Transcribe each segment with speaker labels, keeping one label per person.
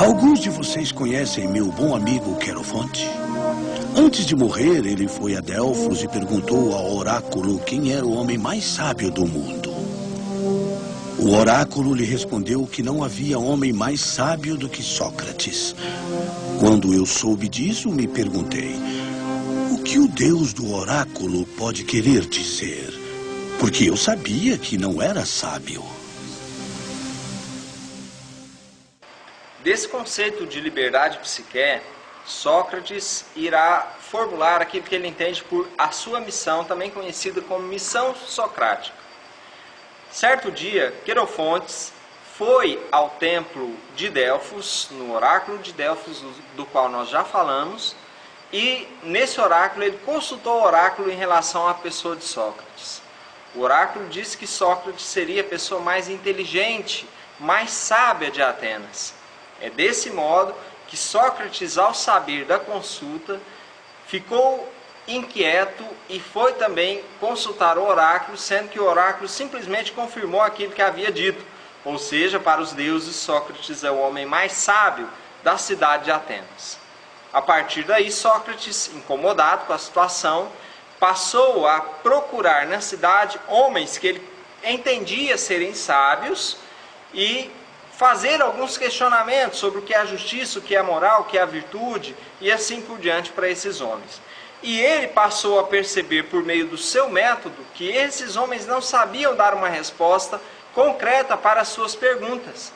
Speaker 1: Alguns de vocês conhecem meu bom amigo Querofonte? Antes de morrer, ele foi a Delfos e perguntou ao oráculo quem era o homem mais sábio do mundo. O oráculo lhe respondeu que não havia homem mais sábio do que Sócrates. Quando eu soube disso, me perguntei: o que o Deus do oráculo pode querer dizer? Porque eu sabia que não era sábio.
Speaker 2: Desse conceito de liberdade psique, Sócrates irá formular aquilo que ele entende por a sua missão, também conhecida como missão socrática. Certo dia, Querofontes foi ao templo de Delfos, no oráculo de Delfos, do qual nós já falamos, e nesse oráculo ele consultou o oráculo em relação à pessoa de Sócrates. O oráculo disse que Sócrates seria a pessoa mais inteligente, mais sábia de Atenas. É desse modo que Sócrates, ao saber da consulta, ficou inquieto e foi também consultar o oráculo, sendo que o oráculo simplesmente confirmou aquilo que havia dito. Ou seja, para os deuses, Sócrates é o homem mais sábio da cidade de Atenas. A partir daí, Sócrates, incomodado com a situação, passou a procurar na cidade homens que ele entendia serem sábios e fazer alguns questionamentos sobre o que é a justiça, o que é a moral, o que é a virtude e assim por diante para esses homens. E ele passou a perceber por meio do seu método que esses homens não sabiam dar uma resposta concreta para as suas perguntas.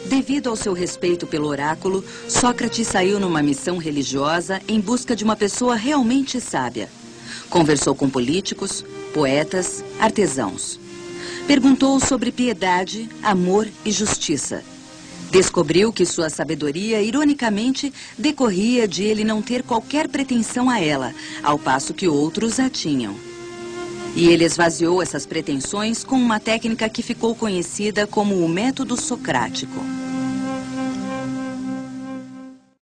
Speaker 3: Devido ao seu respeito pelo oráculo, Sócrates saiu numa missão religiosa em busca de uma pessoa realmente sábia. Conversou com políticos, poetas, artesãos. Perguntou sobre piedade, amor e justiça. Descobriu que sua sabedoria, ironicamente, decorria de ele não ter qualquer pretensão a ela, ao passo que outros a tinham. E ele esvaziou essas pretensões com uma técnica que ficou conhecida como o método socrático.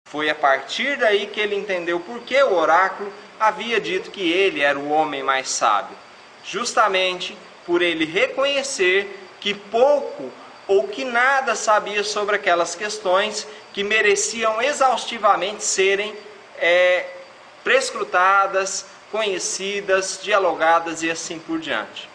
Speaker 2: Foi a partir daí que ele entendeu por que o oráculo havia dito que ele era o homem mais sábio. Justamente por ele reconhecer que pouco ou que nada sabia sobre aquelas questões que mereciam exaustivamente serem prescrutadas, conhecidas, dialogadas e assim por diante.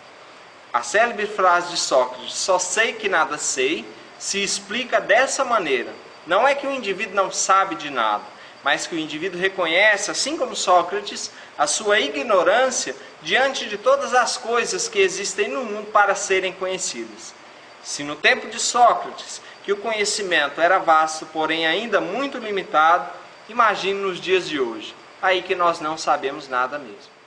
Speaker 2: A célebre frase de Sócrates, só sei que nada sei, se explica dessa maneira. Não é que o indivíduo não sabe de nada, mas que o indivíduo reconhece, assim como Sócrates, a sua ignorância diante de todas as coisas que existem no mundo para serem conhecidas. Se no tempo de Sócrates, que o conhecimento era vasto, porém ainda muito limitado, imagine nos dias de hoje, aí que nós não sabemos nada mesmo.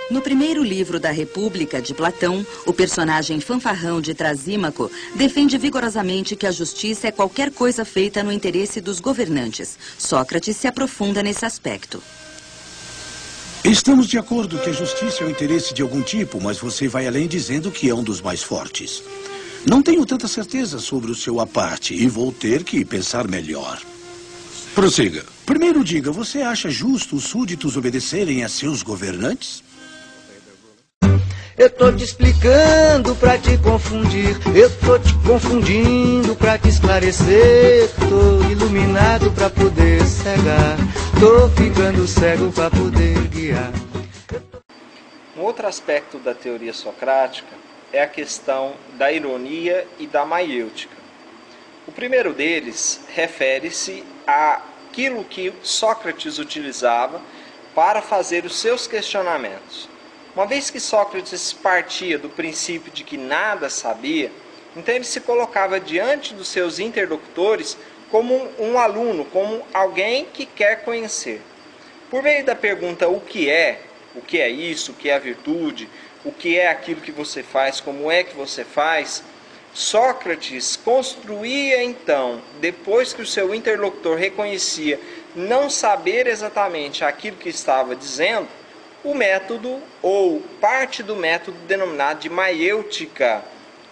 Speaker 3: No primeiro livro da República, de Platão, o personagem fanfarrão de Trasímaco defende vigorosamente que a justiça é qualquer coisa feita no interesse dos governantes. Sócrates se aprofunda nesse aspecto.
Speaker 1: Estamos de acordo que a justiça é o interesse de algum tipo, mas você vai além dizendo que é um dos mais fortes. Não tenho tanta certeza sobre o seu à parte e vou ter que pensar melhor. Prossiga. Primeiro diga, você acha justo os súditos obedecerem a seus governantes?
Speaker 4: Eu tô te explicando pra te confundir, eu tô te confundindo pra te esclarecer. Tô iluminado pra poder cegar, tô ficando cego pra poder guiar.
Speaker 2: Um outro aspecto da teoria socrática é a questão da ironia e da maiêutica. O primeiro deles refere-se àquilo que Sócrates utilizava para fazer os seus questionamentos. Uma vez que Sócrates partia do princípio de que nada sabia, então ele se colocava diante dos seus interlocutores como um aluno, como alguém que quer conhecer. Por meio da pergunta o que é isso, o que é a virtude, o que é aquilo que você faz, como é que você faz, Sócrates construía então, depois que o seu interlocutor reconhecia não saber exatamente aquilo que estava dizendo, o método ou parte do método denominado de maiêutica.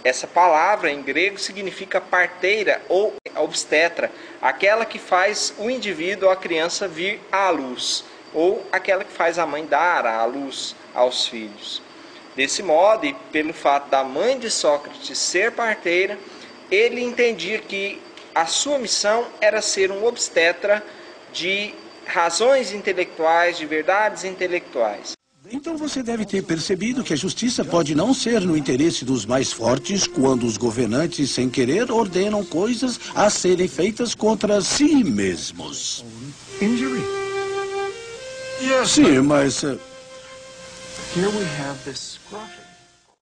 Speaker 2: Essa palavra em grego significa parteira ou obstetra, aquela que faz o indivíduo ou a criança vir à luz, ou aquela que faz a mãe dar à luz aos filhos. Desse modo, e pelo fato da mãe de Sócrates ser parteira, ele entendia que a sua missão era ser um obstetra de razões intelectuais, de verdades intelectuais.
Speaker 1: Então você deve ter percebido que a justiça pode não ser no interesse dos mais fortes quando os governantes, sem querer, ordenam coisas a serem feitas contra si mesmos. Sim, mas...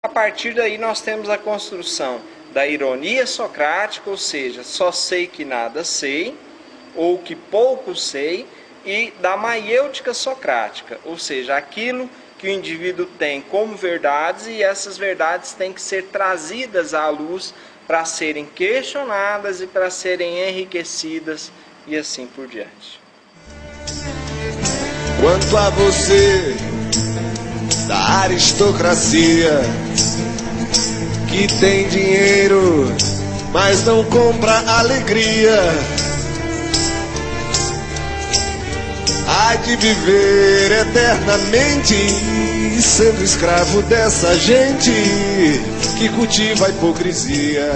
Speaker 2: A partir daí nós temos a construção da ironia socrática, ou seja, só sei que nada sei, ou que pouco sei, e da maiêutica socrática, ou seja, aquilo que o indivíduo tem como verdades e essas verdades têm que ser trazidas à luz para serem questionadas e para serem enriquecidas e assim por diante.
Speaker 5: Quanto a você, da aristocracia, que tem dinheiro, mas não compra alegria, há de viver eternamente sendo escravo dessa gente que cultiva a hipocrisia.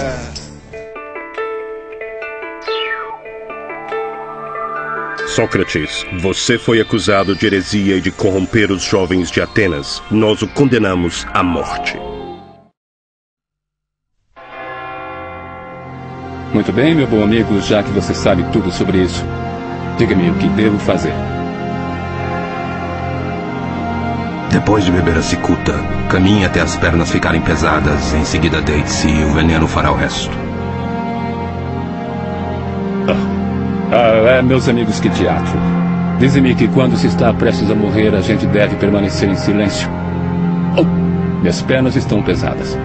Speaker 6: Sócrates, você foi acusado de heresia e de corromper os jovens de Atenas. Nós o condenamos à morte.
Speaker 7: Muito bem, meu bom amigo, já que você sabe tudo sobre isso, diga-me o que devo fazer.
Speaker 8: Depois de beber a cicuta, caminhe até as pernas ficarem pesadas. Em seguida deite-se e o veneno fará o resto.
Speaker 7: Meus amigos, que teatro. Dizem-me que quando se está prestes a morrer, a gente deve permanecer em silêncio. Minhas pernas estão pesadas.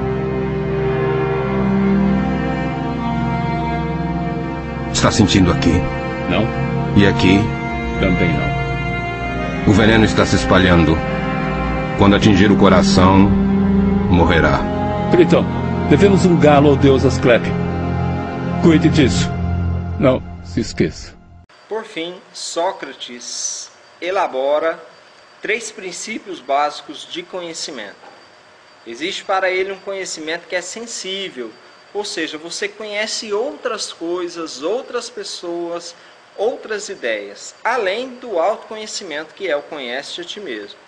Speaker 8: Está sentindo aqui?
Speaker 7: Não.
Speaker 8: E aqui?
Speaker 7: Também não.
Speaker 8: O veneno está se espalhando. Quando atingir o coração, morrerá.
Speaker 7: Tritão, devemos um galo ao deus Asclepe. Cuide disso. Não se esqueça.
Speaker 2: Por fim, Sócrates elabora 3 princípios básicos de conhecimento. Existe para ele um conhecimento que é sensível, ou seja, você conhece outras coisas, outras pessoas, outras ideias, além do autoconhecimento que é o conhece a ti mesmo.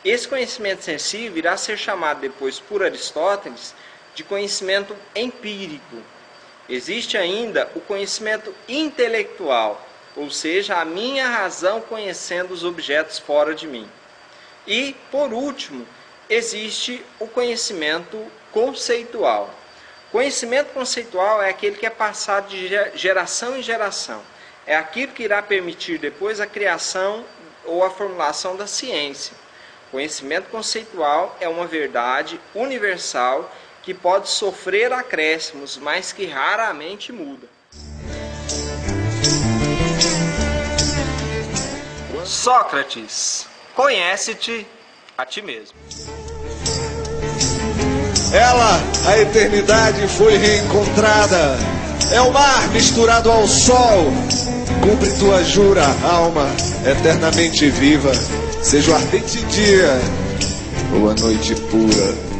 Speaker 2: Esse conhecimento sensível irá ser chamado depois por Aristóteles de conhecimento empírico. Existe ainda o conhecimento intelectual, ou seja, a minha razão conhecendo os objetos fora de mim. E, por último, existe o conhecimento conceitual. Conhecimento conceitual é aquele que é passado de geração em geração. É aquilo que irá permitir depois a criação ou a formulação da ciência. Conhecimento conceitual é uma verdade universal que pode sofrer acréscimos, mas que raramente muda. Sócrates, conhece-te a ti mesmo.
Speaker 5: Ela, a eternidade, foi reencontrada. É o mar misturado ao sol. Cumpre tua jura, alma, eternamente viva. Seja o ardente dia ou a noite pura.